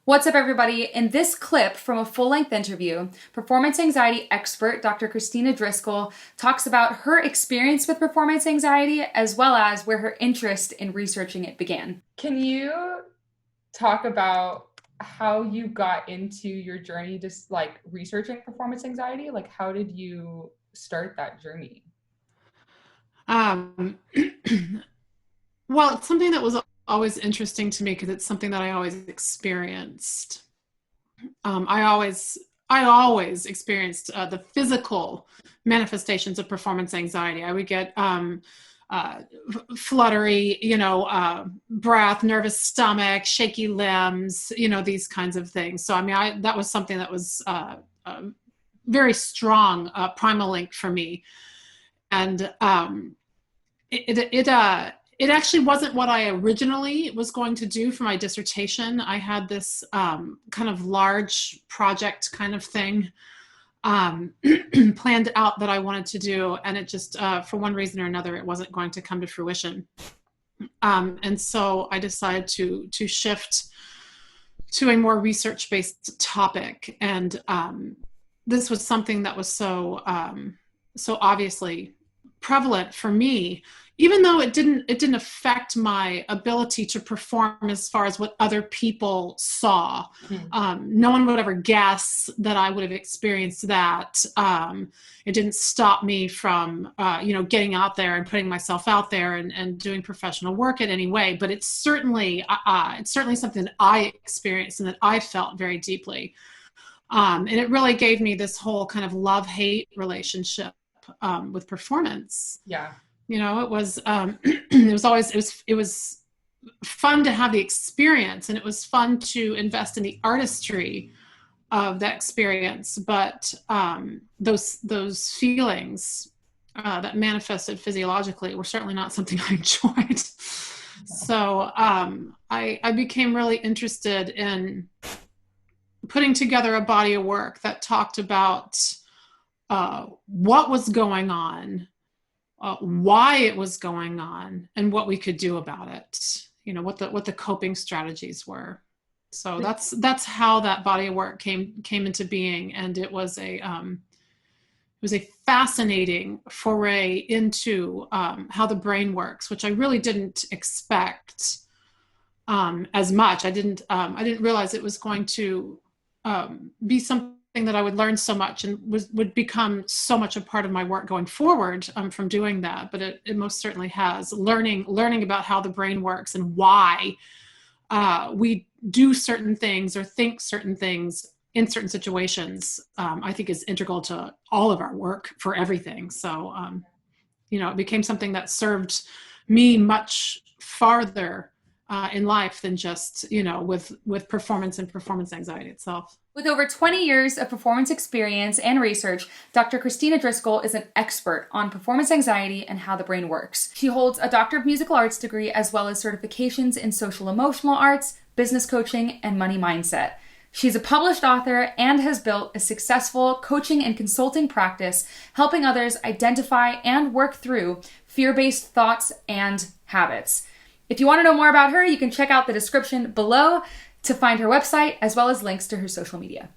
What's up, everybody? In this clip from a full-length interview, performance anxiety expert Dr. Kristina Driskill talks about her experience with performance anxiety as well as where her interest in researching it began. Can you talk about how you got into your journey just like researching performance anxiety? Like, how did you start that journey? Um, well, it's something that was always interesting to me because it's something that I always experienced. I always experienced the physical manifestations of performance anxiety. I would get fluttery, breath, nervous stomach, shaky limbs, these kinds of things. So, that was something that was very strong primal link for me. And it actually wasn't what I originally was going to do for my dissertation. I had this kind of large project kind of thing planned out that I wanted to do, and it just, for one reason or another, it wasn't going to come to fruition. And so I decided to shift to a more research-based topic, and this was something that was so obviously prevalent for me, even though it didn't affect my ability to perform as far as what other people saw. No one would ever guess that I would have experienced that. It didn't stop me from getting out there and putting myself out there and doing professional work in any way. But it's certainly something that I experienced and that I felt very deeply. And it really gave me this whole kind of love-hate relationship with performance. Yeah. It was it was fun to have the experience, and it was fun to invest in the artistry of that experience. But those feelings that manifested physiologically were certainly not something I enjoyed. So I became really interested in putting together a body of work that talked about what was going on, why it was going on, and what we could do about it. What the coping strategies were. So that's how that body of work came into being, and it was a fascinating foray into how the brain works, which I really didn't expect as much. I didn't realize it was going to be something that I would learn so much and would become so much a part of my work going forward from doing that. But it most certainly has. Learning about how the brain works and why we do certain things or think certain things in certain situations, I think is integral to all of our work for everything. So, it became something that served me much farther in life than just, with performance and performance anxiety itself. With over 20 years of performance experience and research, Dr. Kristina Driskill is an expert on performance anxiety and how the brain works. She holds a Doctor of Musical Arts degree as well as certifications in social emotional arts, business coaching, and money mindset. She's a published author and has built a successful coaching and consulting practice, helping others identify and work through fear-based thoughts and habits. If you want to know more about her, you can check out the description below to find her website as well as links to her social media.